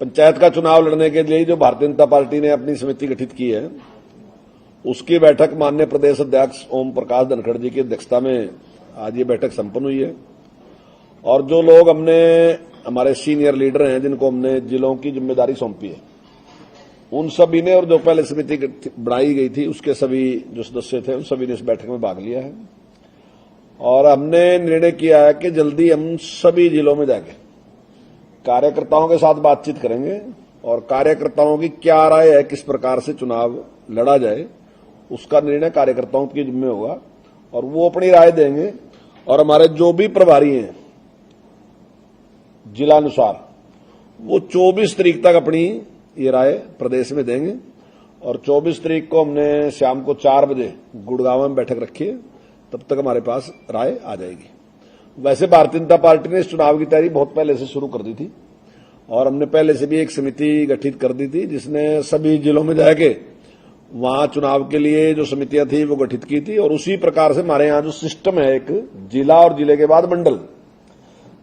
पंचायत का चुनाव लड़ने के लिए जो भारतीय जनता पार्टी ने अपनी समिति गठित की है, उसकी बैठक माननीय प्रदेश अध्यक्ष ओम प्रकाश धनखड़ जी की अध्यक्षता में आज ये बैठक संपन्न हुई है। और जो लोग हमारे सीनियर लीडर हैं, जिनको हमने जिलों की जिम्मेदारी सौंपी है, उन सभी ने, और जो पहले समिति बनाई गई थी उसके सभी जो सदस्य थे, उन सभी ने इस बैठक में भाग लिया है। और हमने निर्णय किया है कि जल्दी हम सभी जिलों में जाके कार्यकर्ताओं के साथ बातचीत करेंगे और कार्यकर्ताओं की क्या राय है, किस प्रकार से चुनाव लड़ा जाए, उसका निर्णय कार्यकर्ताओं की जिम्मे होगा और वो अपनी राय देंगे। और हमारे जो भी प्रभारी हैं जिलानुसार, वो 24 तारीख तक अपनी ये राय प्रदेश में देंगे। और 24 तारीख को हमने शाम को 4 बजे गुड़गांव में बैठक रखी है, तब तक हमारे पास राय आ जाएगी। वैसे भारतीय जनता पार्टी ने इस चुनाव की तैयारी बहुत पहले से शुरू कर दी थी और हमने पहले से भी एक समिति गठित कर दी थी, जिसने सभी जिलों में जाके वहां चुनाव के लिए जो समितियां थी वो गठित की थी। और उसी प्रकार से हमारे यहां जो सिस्टम है, एक जिला और जिले के बाद मंडल,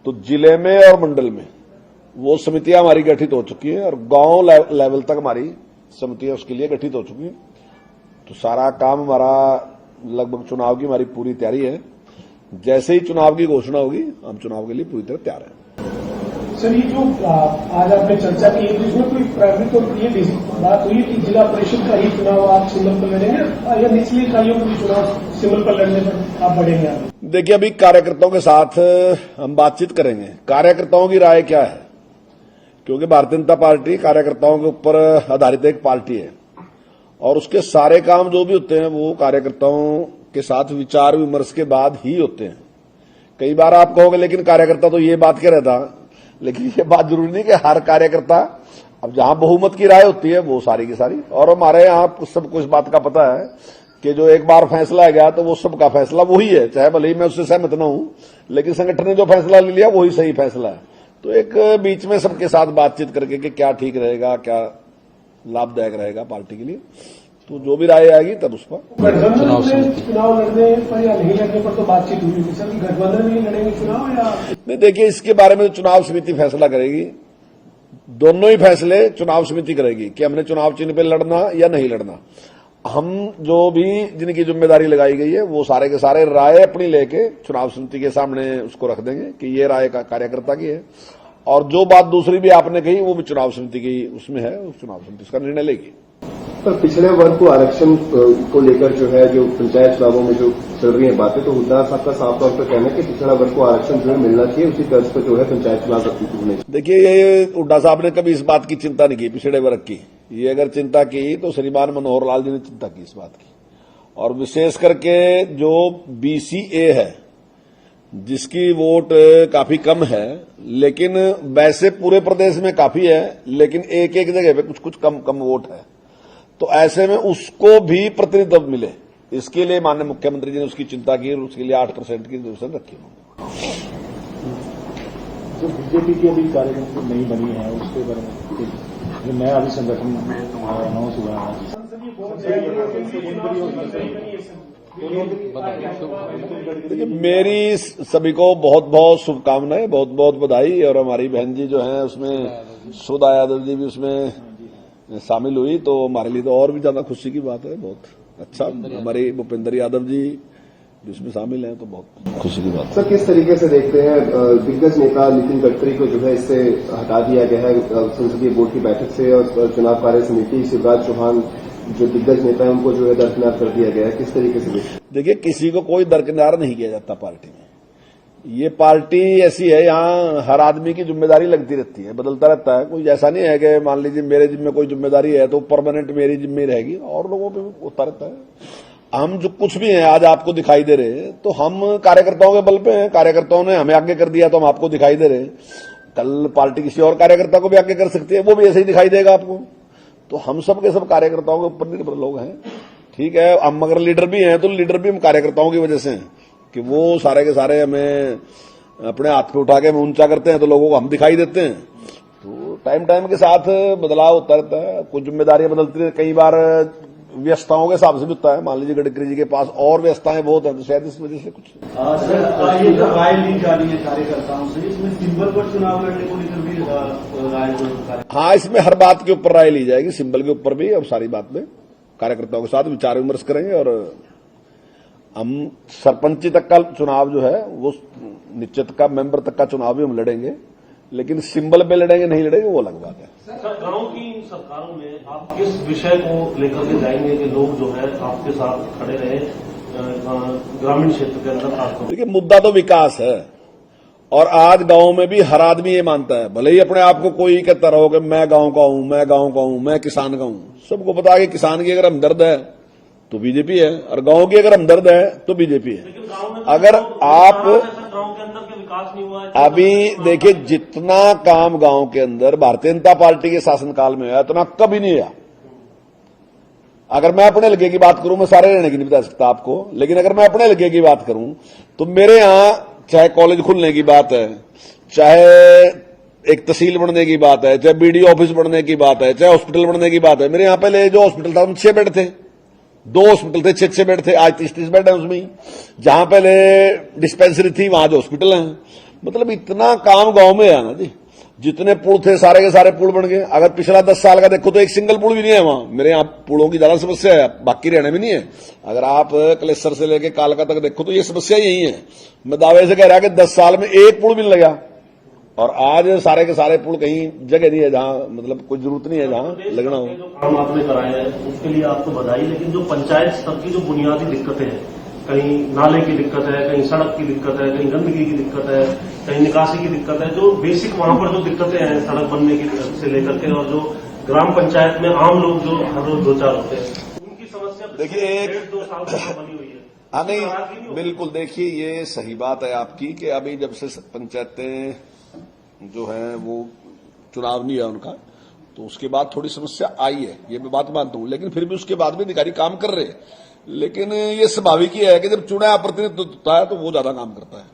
तो जिले में और मंडल में वो समितियां हमारी गठित हो चुकी हैं और गांव लेवल तक हमारी समितियां उसके लिए गठित हो चुकी हैं। तो सारा काम हमारा, लगभग चुनाव की हमारी पूरी तैयारी है। जैसे ही चुनाव की घोषणा होगी, हम चुनाव के लिए पूरी तरह तैयार हैं। सर, ये जो आज आपने चर्चा की है, इसमें कोई प्राइवेट और ये बात हुई कि जिला परिषद का ही चुनाव आप सिंबल पर लड़ेंगे या निचली इकाइयों का भी चुनाव सिंबल पर लड़ने पर आप बढ़ेंगे? देखिए, अभी कार्यकर्ताओं के साथ हम बातचीत करेंगे, कार्यकर्ताओं की राय क्या है, क्योंकि भारतीय जनता पार्टी कार्यकर्ताओं के ऊपर आधारित एक पार्टी है और उसके सारे काम जो भी होते हैं वो कार्यकर्ताओं के साथ विचार विमर्श के बाद ही होते हैं। कई बार आप कहोगे लेकिन कार्यकर्ता तो ये बात कह रहता, लेकिन ये बात जरूरी नहीं कि हर कार्यकर्ता, अब जहां बहुमत की राय होती है वो सारी की सारी। और हमारे यहां सबको इस बात का पता है कि जो एक बार फैसला आ गया तो वो सबका फैसला वही है, चाहे भले ही मैं उससे सहमत न हूं, लेकिन संगठन ने जो फैसला ले लिया वही सही फैसला है। तो एक बीच में सबके साथ बातचीत करके कि क्या ठीक रहेगा, क्या लाभदायक रहेगा पार्टी के लिए, तो जो भी राय आएगी तब उस पर चुनाव लड़ने पर या नहीं लड़ने पर तो बातचीत हुई थी सर, गठबंधन में लड़ेंगे चुनाव या नहीं? देखिए, इसके बारे में चुनाव समिति फैसला करेगी। दोनों ही फैसले चुनाव समिति करेगी कि हमने चुनाव चिन्ह पे लड़ना या नहीं लड़ना। हम जो भी जिनकी जिम्मेदारी लगाई गई है वो सारे के सारे राय अपनी लेके चुनाव समिति के सामने उसको रख देंगे कि ये राय का कार्यकर्ता की है। और जो बात दूसरी भी आपने कही वो भी चुनाव समिति की उसमें है, उस चुनाव समिति उसका निर्णय लेगी। पर पिछड़े वर्ग को आरक्षण को लेकर जो है, जो पंचायत चुनावों में जो चल रही है बातें, तो हुड्डा साहब का साफ तौर पर कहना है कि पिछड़ा वर्ग को आरक्षण जो है मिलना चाहिए, उसी तर्ज पर जो है पंचायत चुनाव होने। देखिए, ये हुड्डा साहब ने कभी इस बात की चिंता नहीं की पिछड़े वर्ग की। ये अगर चिंता की तो श्रीमान मनोहर लाल जी ने चिंता की इस बात की। और विशेष करके जो BCA है, जिसकी वोट काफी कम है, लेकिन वैसे पूरे प्रदेश में काफी है, लेकिन एक एक जगह पे कुछ कुछ कम वोट है, तो ऐसे में उसको भी प्रतिनिधित्व मिले, इसके लिए माननीय मुख्यमंत्री जी ने उसकी चिंता की और उसके लिए 8% की रिजर्वेशन रखी। जो बीजेपी की अभी कार्यक्रम नहीं बनी है उसके बारे में जो नया अभी संगठन अनाउंस हुआ है, देखिए, मेरी सभी को बहुत बहुत शुभकामनाएं, बहुत बहुत बधाई। और हमारी बहन जी जो है उसमें सुधा यादव जी भी उसमें शामिल हुई, तो हमारे लिए तो और भी ज्यादा खुशी की बात है। बहुत अच्छा, हमारे भूपेंद्र यादव जी जिसमें शामिल हैं, तो बहुत खुशी की बात है। सर, किस तरीके से देखते हैं दिग्गज नेता नितिन गडकरी को जो है इससे हटा दिया गया है संसदीय बोर्ड की बैठक से, और चुनाव कार्य समिति शिवराज चौहान जो दिग्गज नेता है उनको जो है दरकिनार कर दिया गया है, किस तरीके से? देखिए, किसी को कोई दरकिनार नहीं किया जाता पार्टी में। ये पार्टी ऐसी है, यहाँ हर आदमी की जिम्मेदारी लगती रहती है, बदलता रहता है। कोई ऐसा नहीं है कि मान लीजिए मेरे जिम्मे कोई जिम्मेदारी है तो परमानेंट मेरी जिम्मे रहेगी, और लोगों पे भी होता रहता है। हम जो कुछ भी हैं आज आपको दिखाई दे रहे हैं, तो हम कार्यकर्ताओं के बल पे हैं। कार्यकर्ताओं ने हमें आगे कर दिया तो हम आपको दिखाई दे रहे हैं। कल पार्टी किसी और कार्यकर्ता को भी आगे कर सकती है, वो भी ऐसे ही दिखाई देगा आपको। तो हम सब के सब कार्यकर्ताओं के ऊपर निर्भर लोग हैं। ठीक है, हम अगर लीडर भी हैं तो लीडर भी हम कार्यकर्ताओं की वजह से हैं कि वो सारे के सारे हमें अपने हाथ पे उठा के हमें ऊंचा करते हैं, तो लोगों को हम दिखाई देते हैं। तो टाइम के साथ बदलाव होता रहता है, कुछ जिम्मेदारियां बदलती हैं। कई बार व्यस्तताओं के हिसाब से भी होता है। मान लीजिए गडकरी जी के पास और व्यस्तताएं बहुत है, तो शायद इस वजह से कुछ सर, ये राय ली जा रही है कार्यकर्ताओं से, इसमें सिंबल पर चुनाव लड़ने को लेकर भी राय। हाँ, इसमें हर बात के ऊपर राय ली जाएगी, सिंबल के ऊपर भी। अब सारी बात में कार्यकर्ताओं के साथ विचार विमर्श करेंगे और हम सरपंची तक का चुनाव जो है वो निश्चित का मेंबर तक का चुनाव भी हम लड़ेंगे, लेकिन सिंबल पे लड़ेंगे नहीं लड़ेंगे वो अलग बात है। सर, गांव की सरकारों में आप किस विषय को लेकर के जाएंगे कि लोग जो है आपके साथ खड़े रहे ग्रामीण क्षेत्र के अंदर? आपको देखिए, मुद्दा तो विकास है और आज गांव में भी हर आदमी ये मानता है, भले ही अपने आप को कोई कहता रहो कि मैं गांव का हूं, मैं गांव का हूं, मैं किसान का हूं। सबको पता है कि किसान की अगर हमदर्द है तो बीजेपी है और गांव की अगर हमदर्द है तो बीजेपी है। अगर आप गांव के अंदर के विकास नहीं हुआ है, अभी देखिए, जितना काम गांव के अंदर भारतीय जनता पार्टी के शासनकाल में हुआ उतना कभी नहीं हुआ। अगर मैं अपने लगे की बात करूं, मैं सारे रहने की नहीं बता सकता आपको, लेकिन अगर मैं अपने लगे की बात करूं तो मेरे यहां चाहे कॉलेज खुलने की बात है, चाहे एक तहसील बनने की बात है, चाहे बीडीओ ऑफिस बनने की बात है, चाहे हॉस्पिटल बनने की बात है। मेरे यहां पहले जो हॉस्पिटल था उसमें 6 बेड थे, 2 हॉस्पिटल थे, 6 बेड थे, आज 30 बेड है उसमें। जहां पहले डिस्पेंसरी थी वहां जो हॉस्पिटल है। मतलब इतना काम गांव में है ना जी, जितने पुल थे सारे के सारे पुल बन गए। अगर पिछला 10 साल का देखो तो एक सिंगल पुल भी नहीं है वहां। मेरे यहाँ पुलों की ज्यादा समस्या है, बाकी हरियाणा में नहीं है। अगर आप कलेसर से लेकर कालका तक देखो तो ये समस्या यही है। मैं दावे से कह रहा कि 10 साल में एक पुल भी नहीं लगा और आज सारे के सारे पुल कहीं जगह नहीं है जहां मतलब कोई जरूरत नहीं है जहां लगना हो। जो काम आपने कराए हैं उसके लिए आपको बधाई, लेकिन जो पंचायत स्तर की जो बुनियादी दिक्कतें हैं, कहीं नाले की दिक्कत है, कहीं सड़क की दिक्कत है, कहीं गंदगी की दिक्कत है, कहीं निकासी की दिक्कत है, जो बेसिक वहां पर जो दिक्कतें हैं सड़क बनने की से लेकर के, और जो ग्राम पंचायत में आम लोग जो हर रोज 2-4 होते हैं उनकी समस्या देखिए 1-2 साल से बनी हुई है। हाँ नहीं, बिल्कुल। देखिए, ये सही बात है आपकी कि अभी जब से पंचायतें जो है वो चुनाव नहीं है उनका, तो उसके बाद थोड़ी समस्या आई है, ये मैं बात मानता हूं। लेकिन फिर भी उसके बाद भी अधिकारी काम कर रहे हैं। लेकिन ये स्वाभाविक ही है कि जब चुनाव प्रतिनिधित्व होता है तो वो ज्यादा काम करता है।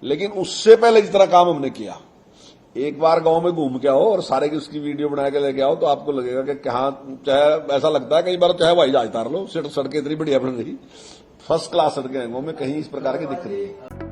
लेकिन उससे पहले जितना काम हमने किया, एक बार गांव में घूम के आओ और सारे की उसकी वीडियो बना के लेके आओ तो आपको लगेगा कि कहां, चाहे ऐसा लगता है कई बार चाहे हवाई जहाज उतार लो, सड़कें इतनी बढ़िया बन रही, फर्स्ट क्लास सड़कें हैं गांव में, कहीं इस प्रकार की दिक्कत नहीं है।